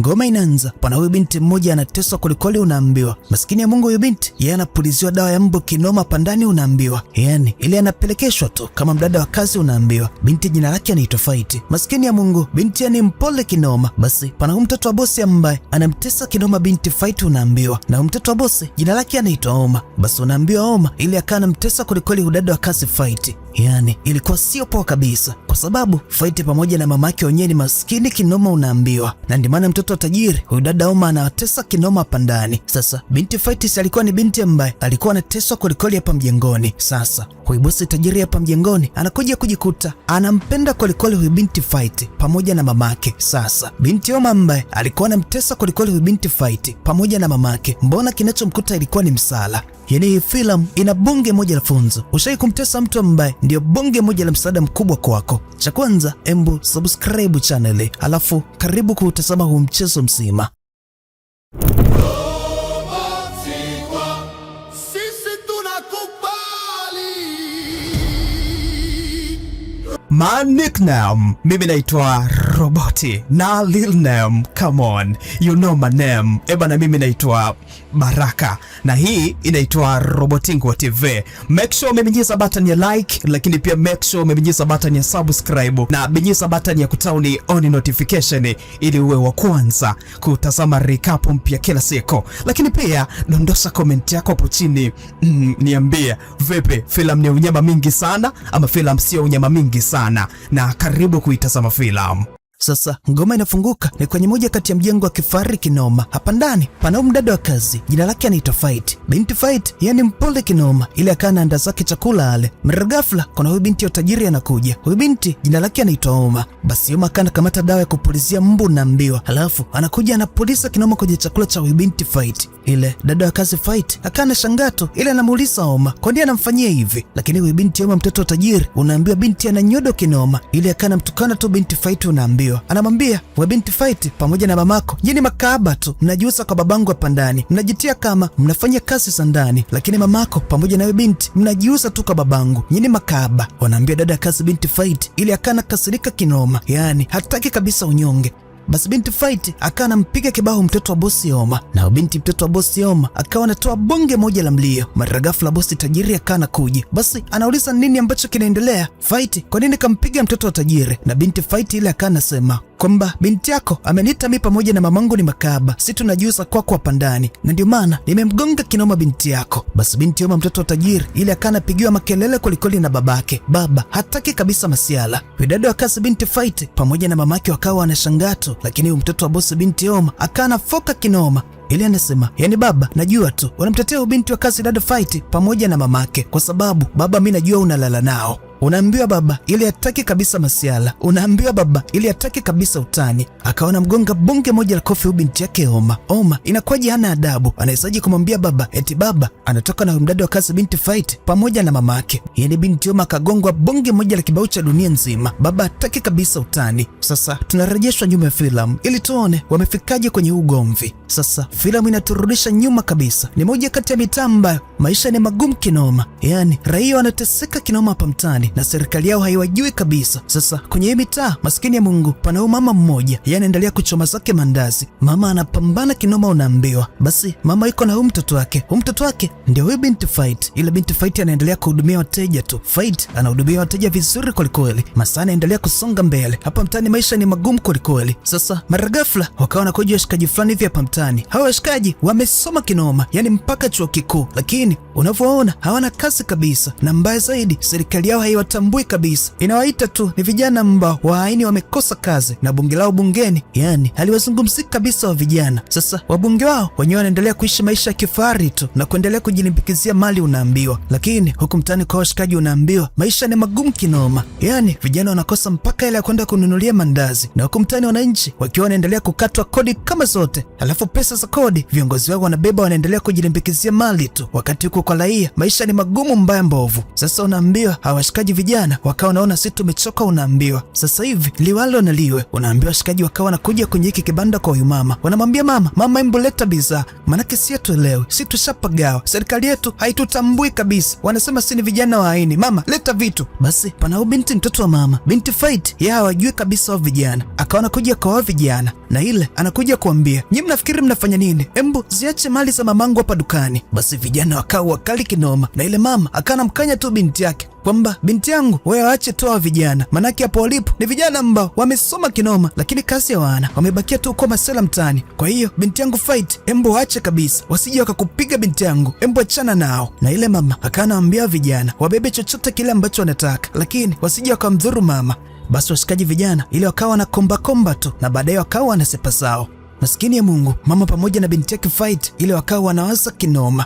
ngoma inaanza. Pana huyu binti mmoja anateswa kulikoli, unaambiwa maskini ya Mungu huyu binti yeye anapuliziwa dawa ya mbu kinoma pandani, unaambiwa yani ile anapelekeshwa tu kama mdada wa kazi, unaambiwa binti jina lake anaitwa Fight. Maskini ya Mungu binti yani mpole kinoma. Basi pana huyu mtoto wa bosi ambaye anamtesa kinoma binti Fight, unaambiwa na huyu mtoto wa bosi jina lake anaitwa Oma. Basi unaambiwa Oma ile akana mtesa kulikoli udada wa kazi Fight. Yani ilikuwa sio poa kabisa, kwa sababu Fight pamoja na mamake wenyewe ni maskini kinoma, unaambiwa, na ndio maana mtoto wa tajiri huyu dada Oma anawatesa kinoma hapa ndani. Sasa binti Fight alikuwa ni binti ambaye alikuwa anateswa kulikoli hapa mjengoni. Sasa huyu bosi tajiri hapa mjengoni anakuja kujikuta anampenda kulikoli huyu binti Fight pamoja na mamake. Sasa binti Oma ambaye alikuwa anamtesa kulikoli huyu binti Fight pamoja na mamake, mbona kinachomkuta ilikuwa ni msala. Yani hii filamu ina bonge moja la funzo. Ushai kumtesa mtu ambaye ndio bonge moja la msaada mkubwa kwako. Cha kwanza, embu subscribe channel, alafu karibu kutazama huu mchezo mzima. My nickname, mimi naitwa Roboti na lil name, come on, you know my name. Na mimi naitwa Baraka na hii inaitwa Robotingo TV. Make sure umebinyisa button ya like, lakini pia make sure umebinyisa button ya subscribe na binyisa button ya kutauni on notification ili uwe wa kwanza kutazama recap mpya kila siku. Lakini pia dondosa comment yako hapo chini, niambie vipi, filamu ni unyama mingi sana ama filamu sio unyama mingi sana, na karibu kuitazama filamu. Sasa ngoma inafunguka ni kwenye moja kati ya mjengo wa kifahari kinoma. Hapa ndani pana mdada wa kazi jina lake anaitwa Fight. Binti Fight yani mpole kinoma, ile akana anda zake chakula ale. Mara ghafla kuna huyu binti wa tajiri anakuja. Huyu binti jina lake anaitwa Oma. Basi Oma akana kamata dawa ya kupulizia mbu na mbiwa, halafu anakuja anapuliza kinoma kwenye chakula cha huyu binti Fight. Ile dada wa kazi Fight akana shangato, ile anamuuliza Oma kwa nini anamfanyia hivi, lakini huyu binti Oma mtoto wa tajiri unaambiwa binti ana nyodo kinoma, ile akana mtukana tu binti Fight, unaambiwa anamwambia we binti Fight pamoja na mamako nyinyi makaaba tu, mnajiusa kwa babangu hapa ndani, mnajitia kama mnafanya kazi za ndani, lakini mamako pamoja na we binti mnajiusa tu kwa babangu, nyinyi makaaba. Wanaambia dada kazi binti Fight ili akana kasirika kinoma, yani hataki kabisa unyonge. Basi binti Fight akawa anampiga kibao mtoto wa bosi Oma, na binti mtoto wa bosi Oma akawa anatoa bonge moja la mlio. Mara ghafla bosi tajiri akawa anakuja. Basi anauliza nini ambacho kinaendelea. Fight kwa nini kampiga mtoto wa tajiri? Na binti Fight ile akawa anasema kwamba binti yako ameniita mimi pamoja na mamangu ni makaba, si tunajiuza kwako hapa ndani, na ndio maana nimemgonga kinoma binti yako. Basi binti Oma mtoto wa tajiri ile akawa anapigiwa makelele kulikoli na babake. Baba hataki kabisa masiala. Dada wa kazi binti Fight pamoja na mamake wakawa wanashangaa tu, lakini mtoto wa bosi binti Oma akawa anafoka kinoma. Ili anasema yani baba, najua tu wanamtetea binti wa kazi dada Fight pamoja na mamake, kwa sababu baba mimi najua unalala nao. Unaambiwa baba ili hataki kabisa masiala, unaambiwa baba ili hataki kabisa utani. Akaona mgonga bonge moja la kofi binti yake Oma. Oma inakuwaje hana adabu, anawezaje kumwambia baba eti baba anatoka na mdada wa kazi binti Fight pamoja na mamake. Yani binti Oma akagongwa bonge moja la kibao cha dunia nzima, baba hataki kabisa utani. Sasa tunarejeshwa nyuma ya filamu ili tuone wamefikaje kwenye ugomvi. Sasa filamu inaturudisha nyuma kabisa, ni moja kati ya mitaa ambayo maisha ni magumu kinoma, yani raia wanateseka kinoma hapa mtaani na serikali yao haiwajui kabisa. Sasa kwenye hii mitaa maskini ya Mungu pana huyu mama mmoja, yeye anaendelea kuchoma zake mandazi. Mama anapambana kinoma, unaambiwa. Basi mama yuko na huyu mtoto wake. Huyu mtoto wake ndio huyu binti Fight. Ile binti Fight anaendelea kuhudumia wateja tu. Fight anahudumia wateja vizuri kwelikweli. Masaa yanaendelea kusonga mbele. Hapa mtaani maisha ni magumu kwelikweli. Sasa mara ghafla wakawa wanakuja washikaji fulani hivi hapa mtaani. Hawa washikaji wamesoma kinoma, yani mpaka chuo kikuu, lakini unavyoona hawana kazi kabisa, na mbaya zaidi serikali yao haiwatambui kabisa. Inawaita tu ni vijana ambao waaini wamekosa kazi, na bunge lao bungeni yani haliwazungumziki kabisa wa vijana. Sasa wabunge wao wenyewe wanaendelea kuishi maisha ya kifahari tu na kuendelea kujilimbikizia mali, unaambiwa. Lakini huku mtaani kwa washikaji unaambiwa maisha ni magumu kinoma, yani vijana wanakosa mpaka ile ya kwenda kununulia mandazi, na huku mtaani wananchi wakiwa wanaendelea kukatwa kodi kama zote, alafu pesa za kodi viongozi wao wanabeba, wanaendelea kujilimbikizia mali tu, wakati huko kwa raia maisha ni magumu mbaya mbovu. Sasa unaambiwa hawashikaji washikaji vijana wakawa naona sisi tumechoka, unaambiwa sasa hivi liwalo na liwe. Unaambiwa washikaji wakawa wanakuja kwenye hiki kibanda kwa huyu mama, wanamwambia mama, embo leta bidhaa, manake si tuelewe, si tushapagawa, serikali yetu haitutambui kabisa, wanasema si ni vijana wa aini, mama leta vitu. Basi pana binti, mtoto wa mama, binti Fight, yeye hawajui kabisa wa vijana, akawa anakuja kwa vijana na ile anakuja kuambia, nyinyi mnafikiri mnafanya nini? Embu ziache mali za mamangu hapa dukani. Basi vijana wakawa wakali kinoma, na ile mama akana mkanya tu binti yake kwamba binti yangu wewe waache toa vijana, manake hapo walipo ni vijana ambao wamesoma kinoma, lakini kazi hawana, wamebakia tu kwa masela mtaani. Kwa hiyo binti yangu Fight, embo waache kabisa, wasije wakakupiga binti yangu, embo achana nao. Na ile mama akanaambia vijana wabebe chochote kile ambacho wanataka, lakini wasije wakamdhuru mama. Basi washikaji vijana ile wakawa na komba tu, na baadaye wakawa wanasepa zao. Maskini ya Mungu, mama pamoja na binti yake Fight ile wakawa wanawaza kinoma,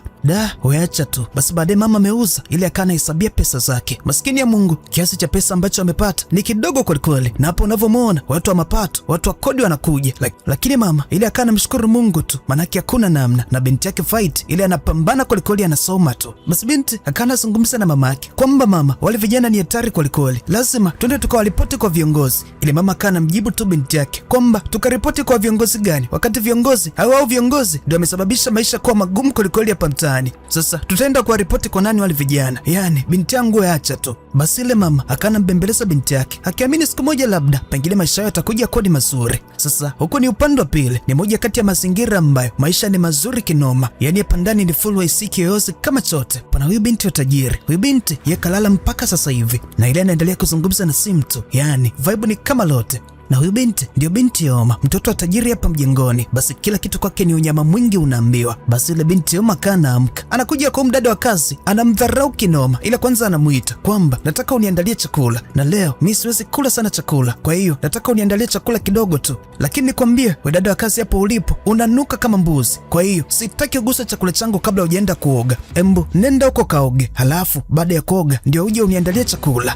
weacha tu. Basi baadaye mama ameuza ile akana hesabia pesa zake. Maskini ya Mungu, kiasi cha pesa ambacho amepata ni kidogo kweli, na hapo unavyomuona watu wa mapato, watu wa kodi wanakuja, lakini mama ile akana mshukuru Mungu tu, manake hakuna namna. Na binti yake Fight ile anapambana kweli, anasoma tu. Basi binti akana zungumza na mama yake kwamba mama, wale vijana ni hatari kweli, lazima twende tukawaripoti kwa viongozi. Ile mama akana mjibu tu binti yake kwamba tukaripoti kwa viongozi gani, wakati viongozi hao viongozi ndio wamesababisha maisha kuwa magumu kweli hapa mtaani. Sasa tutaenda kwa ripoti kwa nani wale vijana? Yani binti yangu acha tu. Basi ile mama akana mbembeleza binti yake, akiamini siku moja labda pengine maisha yao yatakuja kodi mazuri. Sasa huko ni upande wa pili, ni moja kati ya mazingira ambayo maisha ni mazuri kinoma, yani hapa ndani ni full YC kiyoyozi kama chote. Pana huyu binti wa tajiri, huyu binti yekalala mpaka sasa hivi, na ile anaendelea kuzungumza na simu tu, yani vibe ni kama lote. Na huyu binti ndio binti Yoma, mtoto wa tajiri hapa mjengoni. Basi kila kitu kwake ni unyama mwingi unaambiwa. Basi ile binti Yoma kana amka, anakuja kwa mdada wa kazi, anamdharau kinoma. Ila kwanza anamuita kwamba nataka uniandalie chakula, na leo mimi siwezi kula sana chakula, kwa hiyo nataka uniandalie chakula kidogo tu, lakini nikwambie wewe dada wa kazi, hapo ulipo unanuka kama mbuzi, kwa hiyo sitaki ugusa chakula changu kabla hujaenda kuoga. Embu nenda huko kaoge, halafu baada ya kuoga ndio uje uniandalie chakula.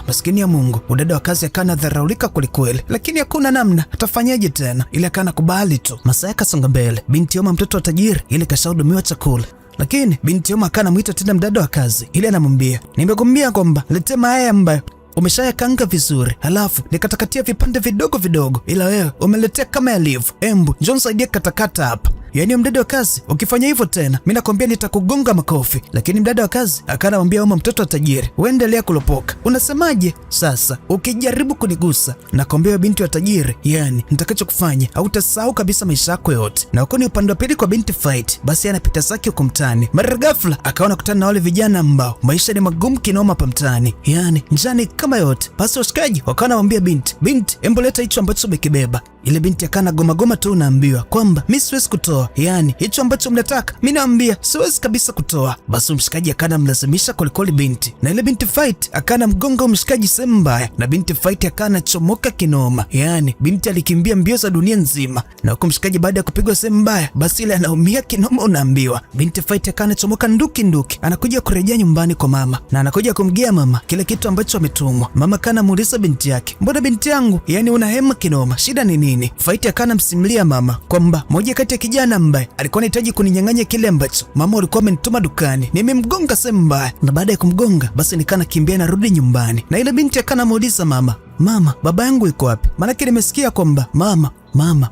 Maskini ya Mungu, udada wa kazi akana dharaulika kweli, lakini hakuna namna, atafanyaje tena? Ile akana kubali tu. Masaa yakasonga mbele, binti Yoma mtoto wa tajiri ile kashahudumiwa chakula, lakini binti Yoma akana mwita tena mdada wa kazi ile, anamwambia nimekwambia kwamba lete mayai ambayo umeshayakaanga vizuri, halafu nikatakatia vipande vidogo, ila wewe umeletea kama yalivyo. Embu njoo nisaidie katakata hapa. Yani mdada wa kazi, ukifanya hivyo tena mimi nakwambia nitakugonga makofi. Lakini mdada wa kazi akanamwambia Yoma mtoto wa tajiri, uendelea kulopoka, unasemaje sasa ukijaribu kunigusa? Nakwambia binti wa tajiri, yani nitakachokufanya hautasahau kabisa maisha yako yote. Na uko ni upande wa pili kwa binti Fight. Basi anapita zake huko mtaani, mara ghafla akaona kutana na wale vijana ambao maisha ni magumu kinoma hapa mtaani, yani njani kama yote. Basi washikaji wakanamwambia binti, embo leta hicho ambacho umekibeba. Ile binti akana goma tu, unaambiwa kwamba mimi siwezi kutoa, yani hicho ambacho mnataka mimi naambia siwezi kabisa kutoa. Basi mshikaji akana mlazimisha kweli binti, na ile binti Fight akana mgonga mshikaji sehemu mbaya, na binti Fight akana chomoka kinoma, yani binti alikimbia mbio za dunia nzima. Na huko mshikaji baada ya kupigwa sehemu mbaya, basi ile anaumia kinoma, unaambiwa binti Fight akana chomoka nduki, anakuja kurejea nyumbani kwa mama, na anakuja kumgia mama kile kitu ambacho ametumwa. Mama kana muuliza binti yake, mbona binti yangu, yani una hema kinoma, shida ni nini? Fight akana msimulia mama kwamba moja kati ya kijana ambaye alikuwa anahitaji kuninyang'anya kile ambacho mama alikuwa amenituma dukani, nimemgonga sehemu mbaya, na baada ya kumgonga basi nikana kimbia na rudi nyumbani. Na ile binti akana muuliza mama, baba yangu yuko wapi? Maana nimesikia kwamba mama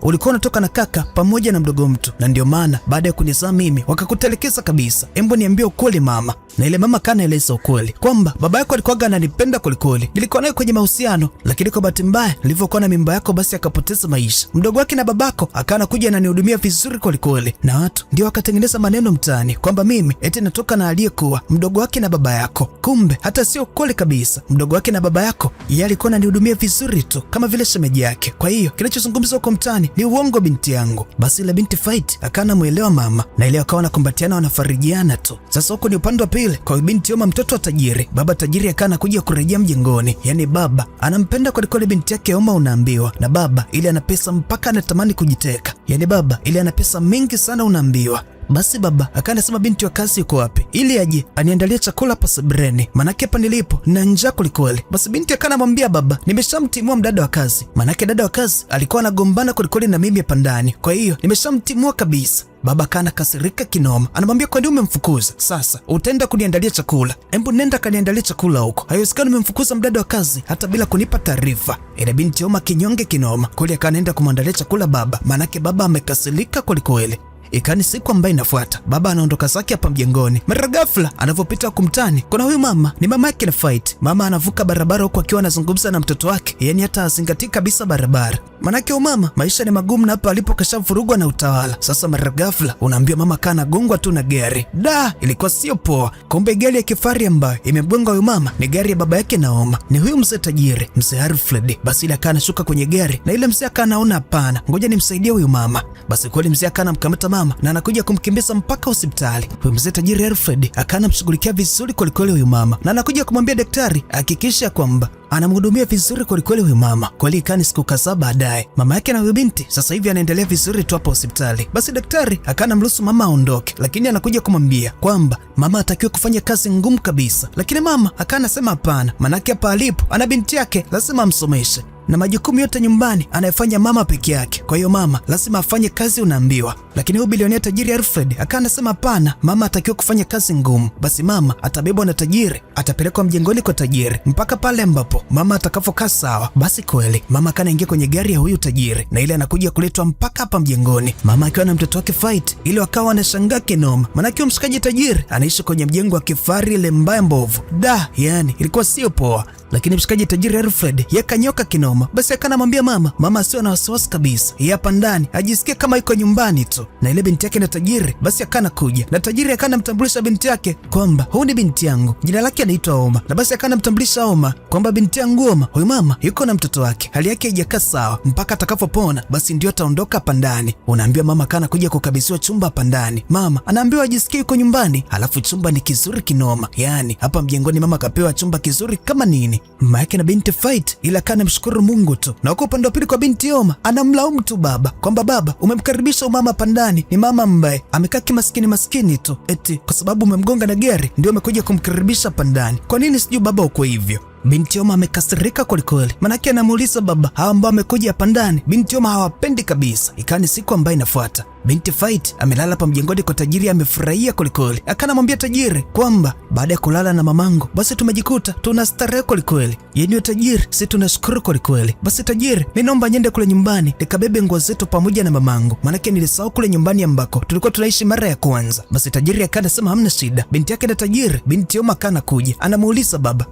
ulikuwa unatoka na kaka pamoja na mdogo mtu, na ndio maana baada ya kunizaa mimi wakakutelekeza kabisa. Embo niambie ukweli mama. Na ile mama kana eleza ukweli kwamba baba yako alikuwa ananipenda kweli, nilikuwa naye kwenye mahusiano, lakini kwa bahati mbaya nilivyokuwa na mimba yako basi akapoteza maisha. Mdogo wake na babako akaana kuja ananihudumia vizuri kweli, na watu ndio wakatengeneza maneno mtaani kwamba mimi eti natoka na aliyekuwa mdogo wake na baba yako. Kumbe hata sio kweli kabisa, mdogo wake na baba yako yeye alikuwa ananihudumia vizuri tu kama vile shemeji yake. Kwa hiyo kinachozungumzwa huko mtaani ni uongo binti yangu. Basi ile binti Fight akana muelewa mama, na ile akawa wanakumbatiana wanafarijiana tu. Sasa huko ni upande wa pili kwa binti Yoma mtoto wa tajiri. Baba tajiri akana kuja kurejea mjengoni, yani baba anampenda kweli binti yake Yoma, unaambiwa. Na baba ile ana pesa mpaka anatamani kujiteka, yani baba ile ana pesa mingi sana, unaambiwa. Basi baba akanasema binti wa kazi yuko wapi ili aje aniandalie chakula hapa sebreni, manake hapa nilipo na njaa kwelikweli. Basi binti akanamwambia baba, nimeshamtimua mdada wa kazi, manake dada wa kazi alikuwa anagombana kwelikweli na mimi hapa ndani, kwa hiyo nimeshamtimua kabisa. Baba kana kasirika kinoma, anamwambia kwa nini umemfukuza? Sasa utaenda kuniandalia chakula, embu nenda kaniandalia chakula huko. Haiwezekani umemfukuza mdada wa kazi hata bila kunipa taarifa. Ila binti Oma kinyonge kinoma kweli akanaenda kumwandalia chakula baba, manake baba amekasirika kwelikweli. Ikani siku ambayo inafuata baba anaondoka zake hapa mjengoni. Mara ghafla anavyopita kumtani kuna huyu mama, ni mama yake na Fight. Mama anavuka barabara huko akiwa anazungumza na mtoto wake, yani hata hazingatii kabisa barabara. Manake mama maisha ni magumu na hapa alipo kashavurugwa na utawala. Sasa mara ghafla unaambia mama kana gongwa tu na gari. Da, ilikuwa sio poa. Kumbe gari ya kifari ambayo imemgonga huyu mama ni gari ya baba yake Naoma. Ni huyu mzee tajiri, mzee Alfred. Basi ile akana shuka kwenye gari na ile mzee akanaona hapana, ngoja nimsaidie huyu mama. Basi kweli mzee akana mkamata mama na anakuja kumkimbiza mpaka hospitali. Huyu mzee tajiri Alfred akana mshughulikia vizuri kwelikweli huyu mama, na anakuja kumwambia daktari hakikisha kwamba anamhudumia vizuri kwelikweli huyu mama. Kweli ikani siku kadhaa baadaye mama yake na huyu binti sasa hivi anaendelea vizuri tu hapa hospitali. Basi daktari akana mruhusu mama aondoke, lakini anakuja kumwambia kwamba mama atakiwa kufanya kazi ngumu kabisa, lakini mama akana sema hapana, manake hapa alipo ana binti yake lazima amsomeshe na majukumu yote nyumbani anayefanya mama peke yake. Kwa hiyo mama lazima afanye kazi unaambiwa. Lakini huyu bilionea tajiri Alfred akanasema hapana, mama atakiwa kufanya kazi ngumu. Basi mama atabebwa na tajiri, atapelekwa mjengoni kwa tajiri mpaka pale ambapo mama atakapokaa sawa. Basi kweli mama kanaingia kwenye gari ya huyu tajiri na ile anakuja kuletwa mpaka hapa mjengoni, mama akiwa na mtoto wake Fight. Ile wakawa anashangaa kinoma, manake mshikaji tajiri anaishi kwenye mjengo wa kifari ile mbaya mbovu. Da, yani ilikuwa sio poa. Lakini mshikaji tajiri Alfred yakanyoka kinoma. Basi akanamwambia mama asiwe na wasiwasi kabisa, yeye hapa ndani ajisikie kama yuko nyumbani tu. Na ile binti yake na tajiri basi akana kuja, na tajiri akana mtambulisha binti yake kwamba huyu ni binti yangu, jina lake anaitwa Oma. Na basi akana mtambulisha Oma kwamba binti yangu Oma, huyu mama yuko na mtoto wake, hali yake haijakaa sawa, mpaka atakapopona basi ndio ataondoka hapa ndani. Unaambia mama akana kuja kukabidhiwa chumba hapa ndani. Mama anaambiwa ajisikie yuko nyumbani, alafu chumba ni kizuri kinoma. Yani hapa mjengoni mama kapewa chumba kizuri kama nini. Mama yake na binti Fight ila kana mshukuru Mungu tu, na kwa upande wa pili kwa binti Oma anamlaumu tu baba kwamba baba umemkaribisha umama hapa ndani, ni mama ambaye amekaa kimaskini tu, eti kwa sababu umemgonga na gari ndio umekuja kumkaribisha hapa ndani. Kwa nini sijui baba uko hivyo? Binti Oma amekasirika kwelikweli, manake anamuuliza baba hawa ambao amekuja hapa ndani binti Oma hawapendi kabisa. Ikani siku ambayo inafuata binti Fight amelala hapa mjengoni kwa tajiri, amefurahia kwelikweli. Akanamwambia tajiri kwamba baada ya kulala na mamangu basi tumejikuta tuna starehe kwelikweli. Yenyewe tajiri, si tunashukuru kwelikweli. Basi tajiri, mimi naomba niende kule nyumbani nikabebe nguo zetu pamoja na mamangu, manake nilisahau kule nyumbani ambako tulikuwa tunaishi mara ya kwanza. Basi tajiri akasema hamna shida. Binti yake na tajiri binti Oma kana kuja, anamuuliza baba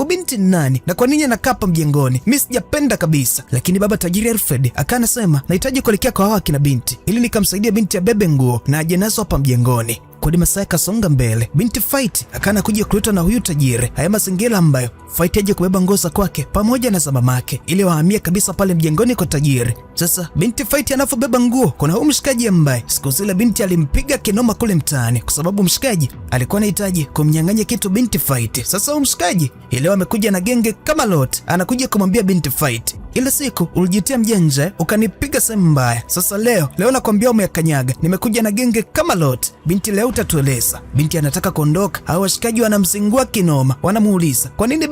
binti ni nani na kwa nini anakaa hapa mjengoni? Mimi sijapenda kabisa. Lakini baba tajiri Alfred akanasema nahitaji kuelekea kwa hawa kina binti ili nikamsaidia binti ya bebe nguo na aje nazo hapa mjengoni. Kwa masaa kasonga mbele, binti Fight akana kuja kuletwa na huyu tajiri. Haya mazingira ambayo Fight aje kubeba nguo za kwake pamoja na za mamake ili wahamia kabisa pale mjengoni kwa tajiri. Sasa binti Fight anapobeba nguo, kuna huyu mshikaji ambaye siku zile binti alimpiga kinoma kule mtaani kwa sababu mshikaji alikuwa anahitaji kumnyang'anya kitu binti Fight. Sasa huyu mshikaji leo amekuja na genge kama lot, anakuja kumwambia binti Fight, ile siku ulijitia mjanja ukanipiga sehemu mbaya. Sasa leo nakwambia umeyakanyaga, nimekuja na genge kama lot. Binti leo utatueleza. Binti anataka kuondoka, hao washikaji wanamsingua kinoma, wanamuuliza kwa nini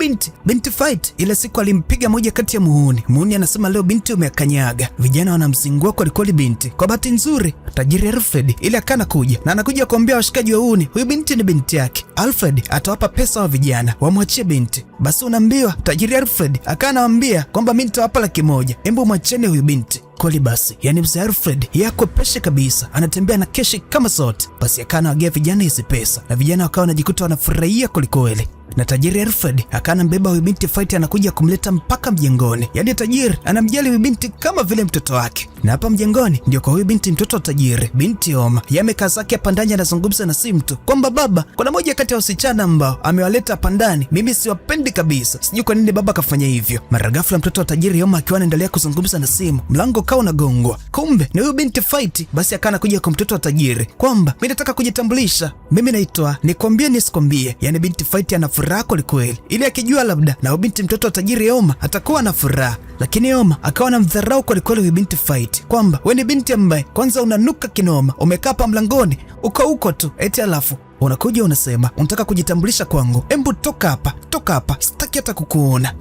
binti Fight ile siku alimpiga moja kati ya muhuni anasema leo binti umeyakanyaga. Vijana wanamsingua kwa kweli binti. Kwa bahati nzuri tajiri Alfred ile akana kuja na anakuja kuambia washikaji wauni huyu binti ni binti yake. Alfred atawapa pesa wa vijana wamwachie binti. Basi unaambiwa tajiri Alfred akanawaambia kwamba mimi nitawapa $100, hebu mwacheni huyu binti. Kweli basi, yani mzee Alfred yako peshe kabisa, anatembea na keshi kama zote. Basi akana wagea vijana hizi pesa na vijana wakawa wanajikuta wanafurahia kwelikweli. Na tajiri Alfred akana mbeba huyu binti Fight anakuja kumleta mpaka mjengoni. Yani tajiri anamjali huyu binti kama vile mtoto wake. Na hapa mjengoni ndio kwa huyu binti mtoto wa tajiri, binti Oma. Yamekaa zake hapa ndani anazungumza na simu tu kwamba baba, kuna moja kati ya wasichana ambao amewaleta hapa ndani, mimi siwapendi kabisa. Sijui kwa nini baba kafanya hivyo. Mara ghafla mtoto wa tajiri Oma akiwa anaendelea kuzungumza na simu, mlango ukawa unagongwa. Kumbe ni huyu binti Fight. Basi akana kuja kwa mtoto wa tajiri kwamba mimi nataka kujitambulisha, mimi naitwa nikwambie nisikwambie. Yani binti Fight ana furaha kweli, ili akijua labda na binti mtoto wa tajiri Oma atakuwa na furaha, lakini Oma akawa na mdharau kweli huyu binti Fight kwamba wewe ni binti ambaye kwanza unanuka kinoma, umekaa hapa mlangoni uko tu eti alafu unakuja unasema unataka kujitambulisha kwangu. Embu toka hapa, sitaki hata kukuona.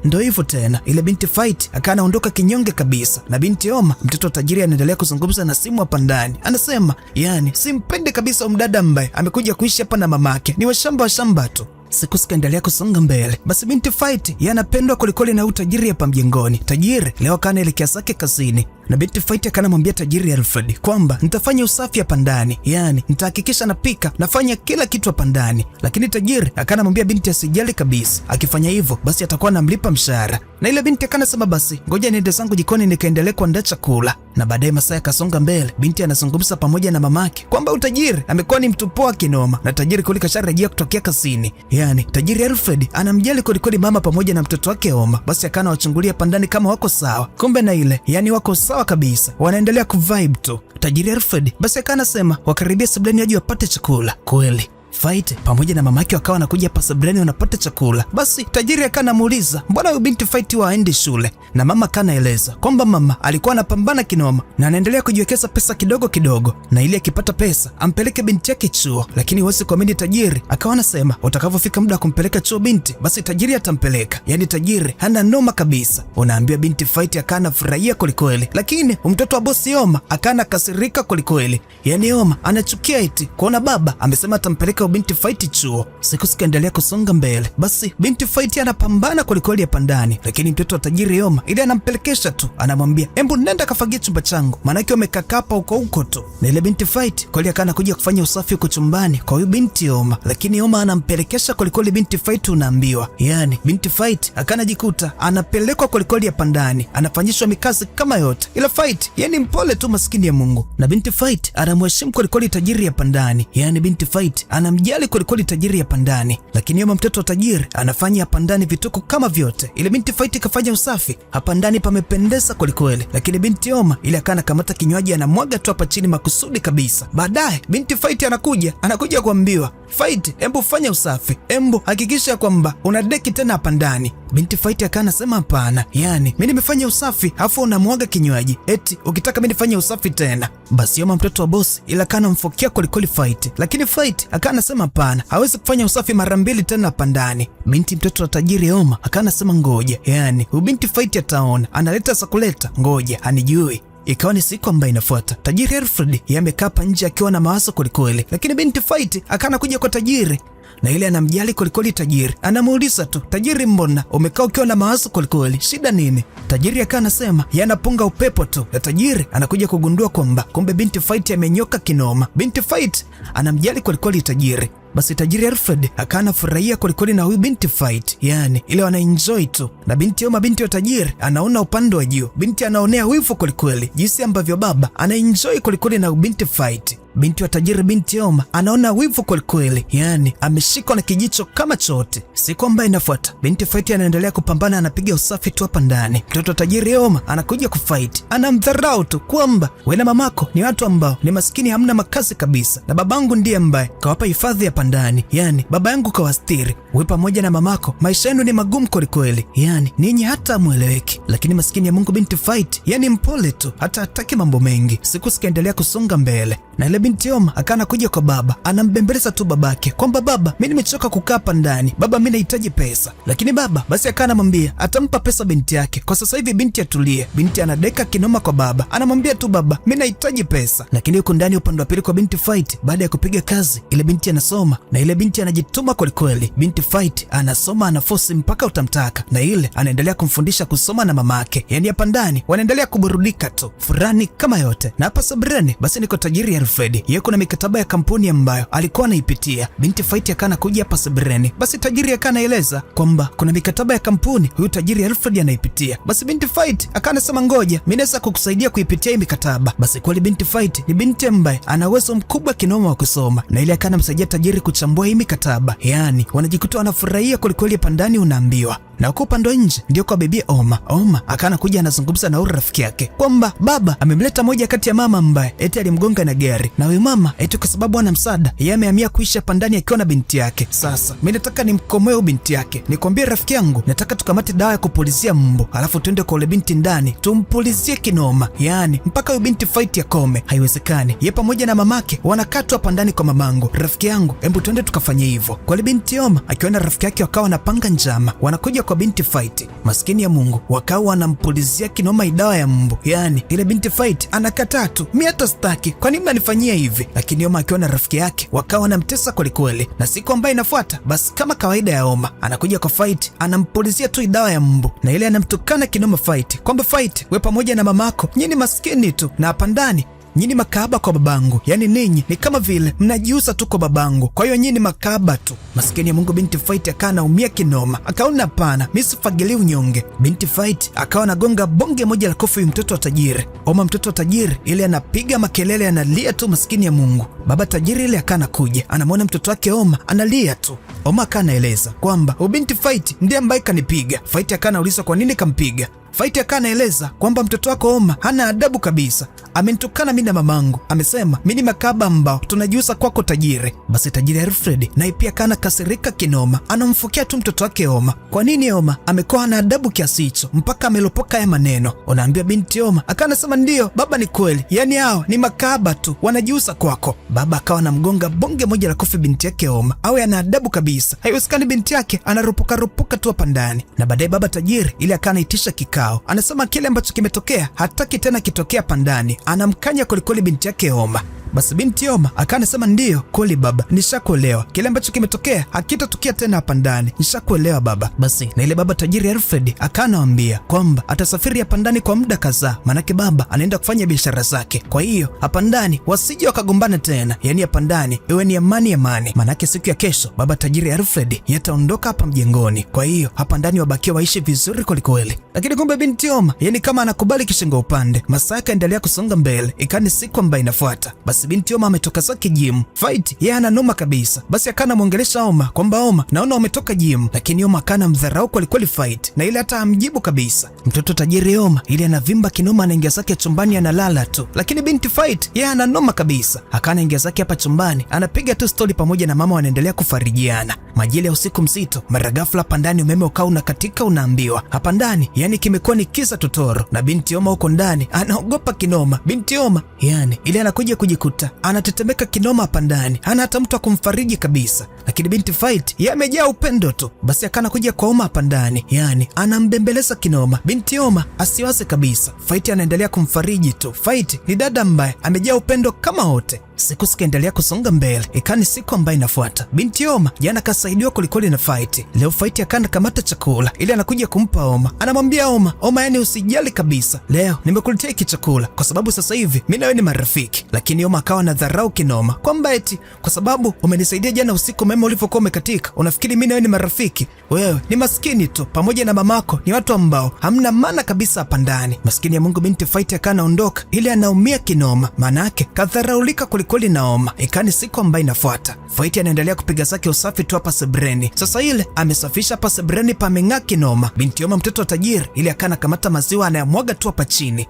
Ndo hivyo tena, ile binti Fight akaanaondoka kinyonge kabisa, na binti Oma mtoto wa tajiri anaendelea kuzungumza na simu hapa ndani. Anasema yani simpendi kabisa mdada ambaye amekuja kuishi hapa na mamake, ni washamba tu. Siku zikaendelea kusonga mbele. Basi binti Fight yanapendwa kulikoli na utajiri hapa mjengoni. Tajiri leo kanaelekea zake kazini, na binti Fight akanamwambia tajiri Alfred kwamba nitafanya usafi hapa ndani, yani nitahakikisha napika, nafanya kila kitu hapa ndani. Lakini tajiri akanamwambia binti asijali kabisa, akifanya hivyo basi atakuwa anamlipa mshahara. Na ile binti akanasema basi ngoja niende zangu jikoni nikaendelee kuandaa chakula. Na baadaye masaa yakasonga mbele, binti anazungumza pamoja na mamake kwamba utajiri amekuwa ni mtu poa kinoma, na tajiri kweli kasharejea kutokea kazini. Yani tajiri Alfred anamjali kweli mama pamoja na mtoto wake Oma. Basi akana wachungulia pandani kama wako sawa. Kumbe na ile yani wako sawa kabisa, wanaendelea kuvibe tu. Tajiri Alfred basi akana sema wakaribia sebuleni aje wapate chakula. Kweli Fight pamoja na mamake wakawa wanakuja hapa sebuleni wanapata chakula. Basi tajiri akanamuuliza mbona huyu binti Fight waende shule, na mama kanaeleza kwamba mama alikuwa anapambana kinoma na anaendelea kujiwekeza pesa kidogo, na ili akipata pesa ampeleke binti yake chuo. Lakini wasi kuamini tajiri akawa anasema utakavyofika muda wa kumpeleka chuo binti, basi tajiri atampeleka. Yani tajiri hana noma kabisa. Unaambia binti Fight akana furahia kweli, lakini mtoto wa bosi Oma akana kasirika kweli. Yani Oma anachukia eti kuona baba amesema atampeleka binti Fight chuo. Siku zikaendelea kusonga mbele. Basi binti Fight anapambana kweli hapa ndani, lakini mtoto wa tajiri Oma ile anampelekesha tu, anamwambia embu nenda kafagia chumba changu, maana yake umekakapa huko tu. Na ile binti Fight kweli akana kuja kufanya usafi huko chumbani kwa huyu binti Oma, lakini Oma anampelekesha kweli binti Fight. Unaambiwa yani binti Fight akanajikuta anapelekwa kweli hapa ndani, anafanyishwa mikazi kama yote, ila Fight yani mpole tu, maskini ya Mungu. Na binti Fight anamheshimu kweli tajiri hapa ndani, yani binti Fight anamjali kweli tajiri hapa ndani, lakini Oma mtoto wa tajiri anafanya hapa ndani vituko kama vyote. Ile binti Fight kafanya usafi hapa ndani, pamependeza kweli, lakini binti Oma ile akana kamata kinywaji anamwaga tu hapa chini makusudi kabisa. Baadaye binti Fight anakuja kuambiwa Fight, embu fanya usafi, embu hakikisha kwamba una deki tena hapa ndani. Binti Fight akana sema hapana, yani mimi nimefanya usafi afu unamwaga kinywaji, eti ukitaka mimi nifanye usafi tena. Basi Oma mtoto wa bosi ila kana mfokia kweli Fight, lakini Fight akana sema hapana, hawezi kufanya usafi mara mbili tena hapa ndani. Binti mtoto wa tajiri Oma akana sema ngoja, yani huyu binti Fight ataona, analeta sakuleta, ngoja hanijui. Ikawa ni siku ambayo inafuata. Tajiri Alfred yamekaa hapa nje akiwa na mawazo kweli, lakini binti Fight akana kuja kwa tajiri, na ile anamjali kweli tajiri. Anamuuliza tu, tajiri, mbona umekaa ukiwa na mawazo kweli, shida nini? Tajiri akawa anasema yanapunga upepo tu, na tajiri anakuja kugundua kwamba kumbe binti Fight amenyoka kinoma. Binti Fight anamjali kweli tajiri. Basi tajiri Alfred akana furahia kweli na huyu binti Fight, yani ile wanaenjoy tu. Na binti Oma binti wa tajiri anaona upande wa juu, binti anaonea wivu kweli jinsi ambavyo baba anaenjoy kweli na binti Fight. Binti wa tajiri binti Oma anaona wivu kweli, yani ameshikwa na kijicho kama chote. Siku ambayo inafuata binti Fight anaendelea kupambana, anapiga usafi tu hapa ndani. Mtoto wa tajiri Oma anakuja kufight, anamdharau tu kwamba wewe na mamako ni watu ambao ni maskini, hamna makazi kabisa, na babangu ndiye ambaye kawapa hifadhi hapa ndani, yani baba yangu kawastiri, wewe pamoja na mamako maisha yenu ni magumu kweli, yani ninyi hata mueleweki. Lakini maskini ya Mungu binti Fight yani mpole tu, hata hataki mambo mengi. Siku zikaendelea kusonga mbele, na ile binti Oma akana kuja kwa baba, anambembeleza tu babake kwamba baba, mimi nimechoka kukaa hapa ndani, baba mimi nahitaji pesa. Lakini baba basi akana anamwambia atampa pesa binti yake, kwa sasa hivi binti atulie. Binti anadeka kinoma kwa baba, anamwambia tu baba, mimi nahitaji pesa. Lakini yuko ndani upande wa pili kwa binti Fight, baada ya kupiga kazi ile binti anasoma, na ile binti anajituma kweli. Binti Fight anasoma, anaforce mpaka utamtaka, na ile anaendelea kumfundisha kusoma na mamake, yani hapa ndani wanaendelea kuburudika tu, furani kama yote. Na hapa sabrani basi niko tajiri Alfred Alfred, yeye kuna mikataba ya kampuni ambayo alikuwa anaipitia. Binti Fight akana kuja hapa sebreni. Basi tajiri akanaeleza kwamba kuna mikataba ya kampuni huyu tajiri Alfred anaipitia. Basi binti Fight akanasema ngoja, mimi naweza kukusaidia kuipitia hii mikataba. Basi kweli binti Fight ni binti ambaye ana uwezo mkubwa kinoma wa kusoma, na ile akana msaidia tajiri kuchambua hii mikataba. Yaani wanajikuta wanafurahia kwelikweli hapa ndani unaambiwa. Na huko upande nje ndio kwa bibi Oma. Oma akana kuja anazungumza na ule rafiki yake kwamba baba amemleta moja kati ya mama ambaye eti alimgonga na gari, na huyu mama eti kwa sababu ana msaada yeye amehamia kuishi hapa ndani akiwa na binti yake. Sasa mimi nataka nimkomoe huyu binti yake, nikwambie rafiki yangu, nataka tukamate dawa ya kupulizia mbu, alafu tuende kwa ule binti ndani tumpulizie kinoma, yaani mpaka huyu binti Fight yakome. Haiwezekani, yeye pamoja na mamake wanakatwa hapa ndani kwa mamangu. Rafiki yangu, hebu tuende tukafanye hivyo. Kwa ile binti Oma akiwa na rafiki yake wakawa wanapanga njama, wanakuja kwa binti Fight. Maskini ya Mungu, wakawa wanampulizia kinoma dawa ya mbu. Yaani ile binti Fight anakataa tu, mimi hata sitaki, kwa nini mnanifanyia hivi? Lakini Oma akiwa na rafiki yake wakawa wanamtesa kweli kweli. Na siku ambayo inafuata, basi kama kawaida ya Oma anakuja kwa Fight, anampulizia tu dawa ya mbu, na ile anamtukana kinoma Fight kwamba Fight, we pamoja na mamako nyinyi maskini tu, na hapa ndani nyinyi makahaba kwa babangu, yaani ninyi ni kama vile mnajiuza tu kwa babangu, kwa hiyo nyinyi makahaba tu. Maskini ya Mungu, binti Fight akawa anaumia kinoma, akaona hapana, mimi sifagili unyonge. Binti Fight akawa anagonga bonge moja la kofi mtoto wa tajiri Oma. Mtoto wa tajiri ile anapiga makelele, analia tu. Maskini ya Mungu, baba tajiri ile akawa anakuja, anamwona mtoto wake Oma analia tu. Oma akawa anaeleza kwamba binti Fight ndiye ambaye kanipiga. Fight akawa anauliza kwa nini kampiga. Fight akawa anaeleza kwamba mtoto wako Oma hana adabu kabisa, amenitukana mimi na mamangu, amesema mimi ni makahaba ambao tunajiuza kwako tajiri. Basi tajiri Alfred naye pia kana kasirika kinoma, anamfukia tu mtoto wake Oma. Kwa nini Oma amekuwa na adabu kiasi hicho mpaka amelopoka ya maneno? Unaambia binti Oma akawa anasema ndio baba, ni kweli, yaani hao ni makahaba tu wanajiuza kwako. Baba akawa anamgonga bonge moja la kofi binti yake Oma awe ana adabu kabisa. Haiwezekani binti yake anarupuka tu hapa ndani. Na baadaye baba tajiri ile akawa anaitisha kikao, anasema kile ambacho kimetokea hataki tena kitokea hapa ndani, anamkanya kwelikweli binti yake Oma. Basi binti Oma akawa anasema ndio kweli baba, nishakuelewa, kile ambacho kimetokea hakitatokea tena hapa ndani, nishakuelewa baba. Basi na ile baba tajiri Alfred akawa anawaambia kwamba atasafiri hapa ndani kwa muda kadhaa, manake baba anaenda kufanya biashara zake, kwa hiyo hapa ndani wasije wakagombana tena, yaani hapa ndani iwe ni amani, manake siku ya kesho baba tajiri Alfred yataondoka hapa mjengoni, kwa hiyo hapa ndani wabakia waishi vizuri kwelikweli. Lakini kumbe binti Oma yaani kama anakubali kishingo upande. Masaa yakaendelea kusonga mbele, ikani siku ambayo inafuata. Basi binti Oma ametoka zake gym. Fight yeye ananoma kabisa. Basi akana muongelesha Oma kwamba Oma, naona umetoka gym, lakini Oma akana mdharau kwelikweli Fight, na ile hata amjibu kabisa. Mtoto tajiri Oma ile anavimba kinoma, anaingia zake chumbani analala tu, lakini binti Fight yeye ananoma kabisa, akana ingia zake hapa chumbani anapiga tu story pamoja na mama, wanaendelea kufarijiana. Majira ya usiku mzito, mara ghafla hapa ndani umeme ukao unakatika, unaambiwa hapa ndani yani kimekuwa ni kisa totoro, na binti Oma huko ndani anaogopa kinoma. Binti Oma yani ile anakuja kujikuta anatetemeka kinoma hapa ndani, hana hata mtu akumfariji kabisa, lakini binti Fight yeye amejaa upendo tu. Basi akana kuja kwa Oma hapa ndani, yani anambembeleza kinoma. Binti Oma asiwase kabisa, Fight anaendelea kumfariji tu. Fight ni dada ambaye amejaa upendo kama wote. Siku zikaendelea kusonga mbele, ikani siku ambayo inafuata. Binti Oma jana kasaidiwa kulikoli na Fight. Leo Fight akana kamata chakula ili anakuja kumpa Oma, anamwambia Oma yani usijali kabisa, leo nimekuletea hiki chakula kwa sababu sasa hivi mimi na wewe ni marafiki. Lakini Oma akawa na dharau kinoma kwamba eti kwa sababu umenisaidia jana usiku mema ulivyokuwa umekatika, unafikiri mimi na wewe ni marafiki? Wewe ni maskini tu, pamoja na mamako ni watu ambao hamna maana kabisa hapa ndani. Maskini ya Mungu, binti Fight akana ondoka ili anaumia kinoma, maana yake kadharaulika kweli na Oma. Ikani siku ambayo inafuata, Fight anaendelea kupiga zake usafi tu hapa sebreni. Sasa ile amesafisha hapa sebreni pameng'aa kinoma. Binti Oma mtoto wa tajiri ile akana kamata maziwa anayamwaga tu hapa chini.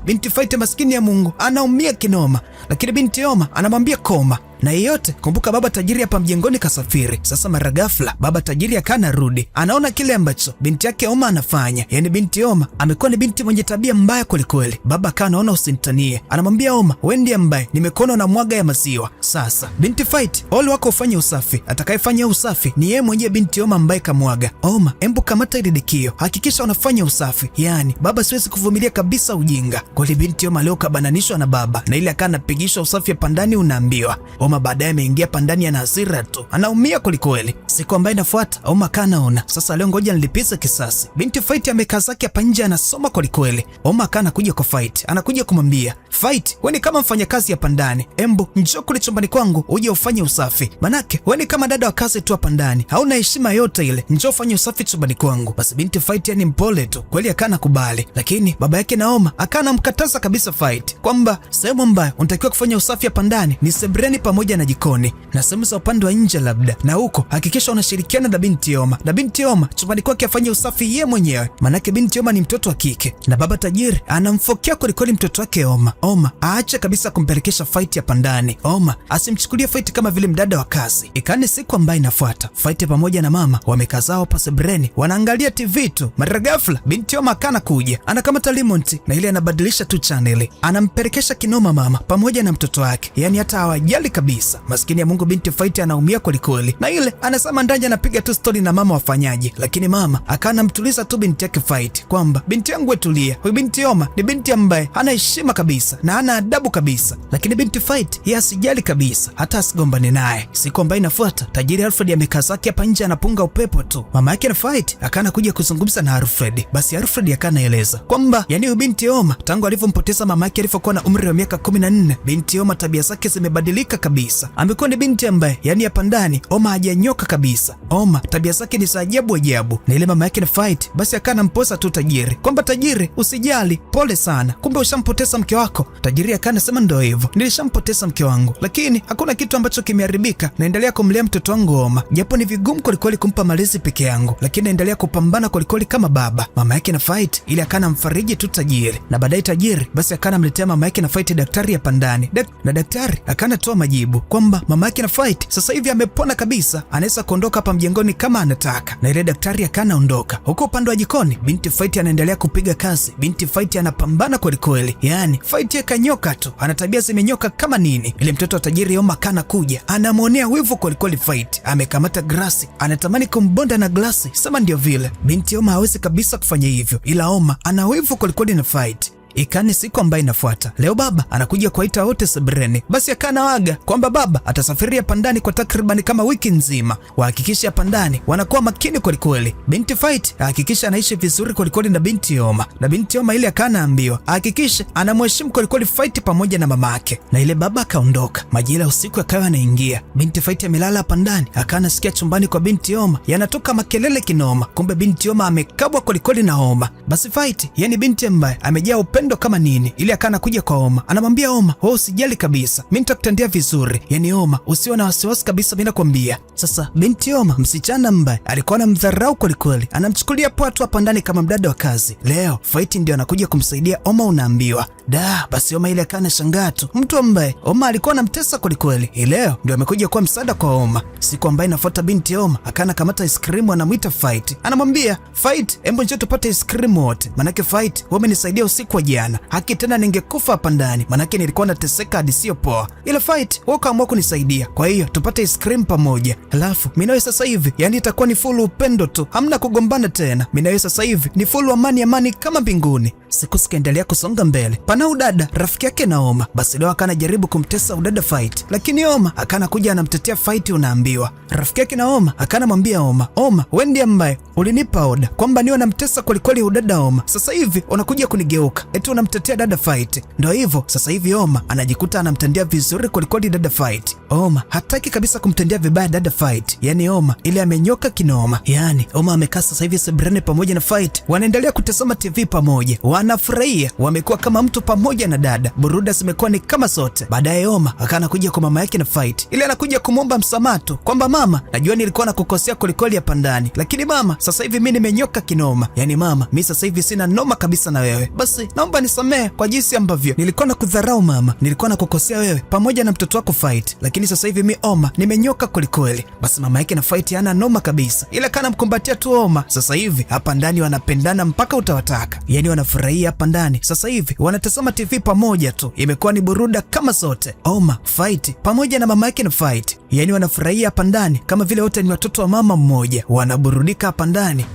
Binti Fight maskini ya Mungu anaumia kinoma, lakini binti Oma anamwambia koma na yeyote. Kumbuka baba tajiri hapa mjengoni kasafiri. Sasa mara ghafla baba tajiri akana rudi, anaona kile ambacho binti yake Oma anafanya. Yani binti Oma amekuwa ni binti mwenye tabia mbaya kwelikweli. Baba akana anaona usinitanie, anamwambia Oma, wewe ndiye ambaye nimekuona na mwaga ya maziwa. Sasa binti Fight ole wako ufanye usafi. Atakayefanya usafi ni yeye mwenyewe binti Oma ambaye kamwaga. Oma, embu kamata ile dikio, hakikisha unafanya usafi. Yani baba, siwezi kuvumilia kabisa ujinga. Kweli binti Oma leo kabananishwa na baba, na ile akaa anapigishwa usafi hapa ndani. Unaambiwa Oma baadaye ameingia pandani, ana hasira tu, anaumia kwelikweli. Siku ambayo inafuata Oma kanaona sasa, leo ngoja nilipize kisasi. Binti Fight amekaa zake hapa nje anasoma kwelikweli. Oma kana kuja kwa Fight, anakuja kumwambia Fight, wewe ni kama mfanyakazi hapa ndani, embu njoo kule chumbani kwangu uje ufanye usafi, manake wewe ni kama dada wa kazi tu hapa ndani, hauna heshima yote ile, njoo ufanye usafi chumbani kwangu. Basi binti Fight yani mpole tu kweli, akana kubali, lakini baba yake na Oma akana mkataza kabisa Fight kwamba sehemu ambayo unatakiwa kufanya usafi hapa ndani ni sebreni pamoja na jikoni na sehemu za upande wa nje labda, na huko hakikisha unashirikiana na binti Oma, na binti Oma chumbani kwake afanye usafi yeye mwenyewe, manake binti Oma ni mtoto wa kike na baba tajiri anamfokea kwelikweli mtoto wake Oma. Oma aache kabisa kumpelekesha Fight hapa ndani. Oma asimchukulie Fight kama vile mdada wa kazi. Ikani siku ambayo inafuata Fight pamoja na mama wamekazao hapa sebreni wanaangalia TV tu. Mara ghafla binti Oma akana kuja, anakamata remote na ile anabadilisha tu channel, anampelekesha kinoma mama pamoja na mtoto wake, yani hata hawajali kabisa. Maskini ya Mungu binti Fight anaumia kwelikweli, na ile anasema ndani anapiga tu story na mama wafanyaje, lakini mama akana mtuliza tu binti yake Fight kwamba binti yangu etulia, huyu binti Oma ni binti ambaye hana heshima kabisa na hana adabu kabisa. Lakini binti Fight yeye asijali kabisa, hata asigombane naye. Siku ambayo inafuata tajiri Alfred amekaa zake hapa nje anapunga upepo tu. Mama yake na Fight akana kuja kuzungumza na Alfred. Basi Alfred akanaeleza kwamba yani huyu binti Oma tangu alivyompoteza mama yake alipokuwa na umri wa miaka 14, binti Oma tabia zake zimebadilika kabisa. Amekuwa ni binti ambaye yani hapa ndani Oma hajanyoka kabisa. Oma tabia zake ni za ajabu ajabu. Na ile mama yake na Fight basi akana mposa tu tajiri kwamba tajiri, usijali, pole sana, kumbe ushampoteza mke wako. Tajiri akana sema ndio hivyo, nilishampoteza mke wangu, lakini hakuna kitu ambacho kimeharibika. Naendelea kumlea mtoto wangu Oma, japo ni vigumu kwelikweli kumpa malezi peke yangu, lakini naendelea kupambana kwelikweli kama baba. Mama yake na Fight ili akana mfariji tu tajiri, na baadaye tajiri basi akana mletea mama yake na Fight daktari hapa ndani. Na daktari akana toa majibu kwamba mama yake na Fight sasa hivi amepona kabisa, anaweza kuondoka hapa mjengoni kama anataka. Na ile daktari akana ondoka. Huko upande wa jikoni binti Fight anaendelea kupiga kazi. Binti Fight anapambana kwelikweli, yani Fight kanyoka tu, ana tabia zimenyoka kama nini. Ile mtoto wa tajiri Oma kana kuja anamwonea wivu kwelikweli Fight, amekamata glasi anatamani kumbonda na glasi. Sema ndio vile binti Oma hawezi kabisa kufanya hivyo, ila Oma ana wivu kwelikweli na Fight. Ikani siku ambayo inafuata leo baba anakuja kuwaita wote sebreni. Basi akana waga kwamba baba atasafiria pandani kwa takriban kama wiki nzima, wahakikisha pandani wanakuwa makini kwelikweli. Binti Fight ahakikisha anaishi vizuri kwelikweli na binti Oma, na binti Oma ile akana ambiwa ahakikisha anamheshimu kwelikweli Fight pamoja na mama yake. Na ile baba akaondoka. Majira usiku akawa anaingia, binti Fight amelala pandani, akana sikia chumbani kwa binti Oma yanatoka makelele kinoma. Kumbe binti Oma amekabwa kwelikweli na Oma. Basi Fight yani binti ambaye amejaa upendo kama nini, ili akana kuja kwa Oma anamwambia Oma, wewe usijali kabisa, mimi nitakutendea vizuri, yani Oma usiwe na wasiwasi kabisa, mimi nakwambia. Sasa binti Oma msichana ambaye alikuwa anamdharau kwelikweli, anamchukulia poa tu hapa ndani kama mdada wa kazi. Leo Fight ndio anakuja kumsaidia Oma, unaambiwa da. Basi Oma ile akana shangaa tu, mtu ambaye Oma alikuwa anamtesa kwelikweli leo ndio amekuja kuwa msaada kwa Oma. Siku ambayo inafuata binti Oma akana kamata ice cream, anamuita Fight, anamwambia Fight, hebu njoo tupate ice cream wote, manake Fight wewe umenisaidia usiku wa jana, haki tena ningekufa hapa ndani, manake nilikuwa nateseka hadi sio poa, ila Fight wewe kaamua kunisaidia, kwa hiyo tupate ice cream pamoja. Halafu mimi nawe sasa hivi yani itakuwa ni full upendo tu, hamna kugombana tena. Mimi nawe sasa hivi ni full amani kama mbinguni. Siku zikaendelea kusonga mbele. Pana udada rafiki yake na Oma. Basi leo akana jaribu kumtesa udada Fight, lakini Oma akana kuja anamtetea Fight. Unaambiwa rafiki yake na Oma akana mwambia Oma, Oma wewe ndiye ambaye ulinipa oda kwamba niwe namtesa kwelikweli udada Oma, sasa hivi unakuja kunigeuka eti unamtetea dada Fight. Ndio hivyo sasa hivi Oma anajikuta anamtendea vizuri kwelikweli dada Fight. Oma hataki kabisa kumtendea vibaya dada Fight, yani Oma ile amenyoka kinoma. Yani Oma amekaa sasa hivi sebreni pamoja na Fight, wanaendelea kutazama TV pamoja, wanafurahia, wamekuwa kama mtu pamoja na dada, buruda zimekuwa ni kama sote. Baadaye Oma akana kuja kwa mama yake na Fight, ile anakuja kumwomba msamaha tu kwamba mama, najua nilikuwa nakukosea kwelikweli hapa ndani, lakini mama sasa hivi mimi nimenyoka kinoma, yani mama mimi sasa hivi sina noma kabisa na wewe, basi naomba naomba nisamehe kwa jinsi ambavyo nilikuwa na kudharau mama, nilikuwa na kukosea wewe pamoja na mtoto wako Fight, lakini sasa hivi mi Oma nimenyoka kwelikweli. Basi mama yake na Fight hana noma kabisa, ila kana mkumbatia tu Oma. Sasa hivi hapa ndani wanapendana mpaka utawataka, yani wanafurahia hapa ndani. Sasa hivi wanatazama TV pamoja tu, imekuwa ni buruda kama sote. Oma, Fight pamoja na mama yake na Fight, yani wanafurahia hapa ndani kama vile wote ni watoto wa mama mmoja, wanaburudika hapa ndani.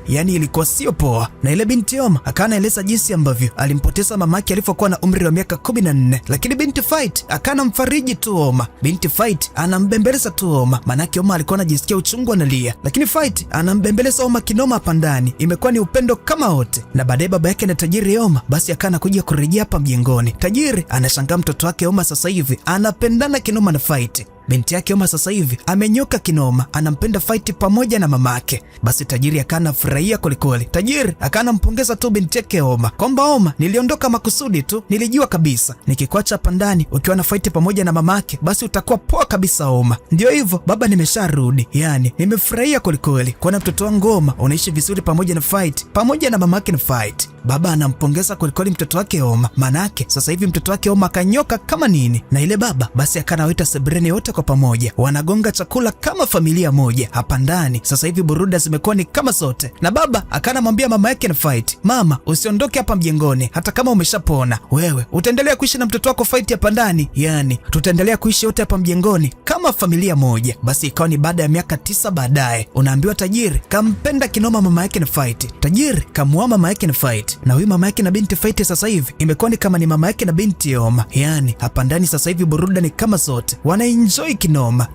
Yani ilikuwa sio poa. Na ile binti Oma akawa anaeleza jinsi ambavyo alimpoteza mama yake alipokuwa na umri wa miaka 14, lakini binti Fight akana mfariji tu Oma. Binti Fight anambembeleza tu Oma, manake Oma alikuwa anajisikia uchungu analia, lakini Fight anambembeleza Oma kinoma hapa ndani. Imekuwa ni upendo kama wote. Na baadaye baba yake na tajiri Oma basi akana kuja kurejea hapa mjengoni. Tajiri anashangaa mtoto wake Oma sasa hivi anapendana kinoma na Fight. Binti yake Oma sasa hivi amenyoka kinoma, anampenda Fight pamoja na mamake. Basi tajiri akana furahia kwelikweli. Tajiri akana mpongeza tu binti yake Oma kwamba Oma, niliondoka makusudi tu, nilijua kabisa nikikuacha hapa ndani ukiwa na Fight pamoja na mamake basi utakuwa poa kabisa Oma. Ndio hivyo baba, nimesharudi, yani nimefurahia kwelikweli kuona mtoto wangu Oma unaishi vizuri pamoja na Fight pamoja na mamake na Fight. Baba anampongeza kwelikweli mtoto wake Oma, manake sasa hivi mtoto wake Oma kanyoka kama nini. Na ile baba basi akanawaita sebreni wote kwa pamoja, wanagonga chakula kama familia moja hapa ndani. Sasa hivi buruda zimekuwa ni kama sote. Na baba akanamwambia mama yake na Fight, mama, usiondoke hapa mjengoni hata kama umeshapona, wewe utaendelea kuishi na mtoto wako Fight hapa ndani, yani tutaendelea kuishi wote hapa mjengoni kama familia moja. Basi ikawa ni baada ya miaka 9 baadaye, unaambiwa tajiri kampenda kinoma mama yake na Fight. Tajiri kamuoa mama yake na Fight, na huyu mama yake na binti Fight sasa hivi imekuwa ni kama ni mama yake na binti Oma. Yani hapa ndani sasa hivi buruda ni kama sote, wanaenjoy kinoma.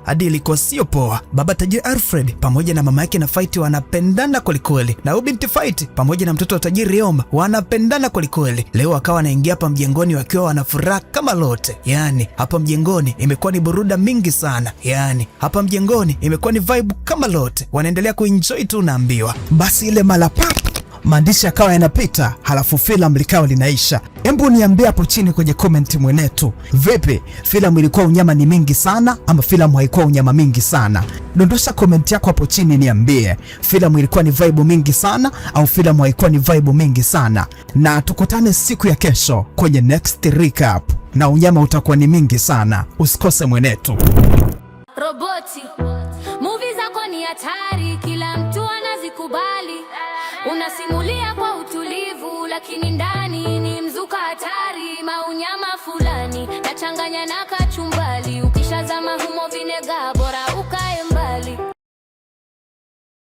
Hadi ilikuwa sio poa. Baba tajiri Alfred pamoja na mama yake na Fight wanapendana kwelikweli, na huyu binti Fight pamoja na mtoto wa tajiri Oma wanapendana kwelikweli. Leo akawa anaingia hapa mjengoni wakiwa wanafuraha kama lote. Yani hapa mjengoni imekuwa ni buruda mingi sana, yani hapa mjengoni imekuwa ni vibe kama lote, wanaendelea kuenjoy tu naambiwa. Basi ile mala maandishi akawa yanapita, halafu filamu likawa linaisha. Hebu niambie hapo chini kwenye comment mwenetu, vipi, filamu ilikuwa unyama ni mingi sana ama filamu haikuwa unyama mingi sana? Dondosha comment yako hapo chini niambie, filamu ilikuwa ni vibe mingi sana au filamu haikuwa ni vibe mingi sana? Na tukutane siku ya kesho kwenye next recap, na unyama utakuwa ni mingi sana, usikose mwenetu. Roboti, movie zako ni hatari, kila mtu anazikubali. Unasimulia kwa utulivu, lakini ndani ni mzuka hatari. Maunyama fulani nachanganya na kachumbali, ukishazama humo vinega bora ukae.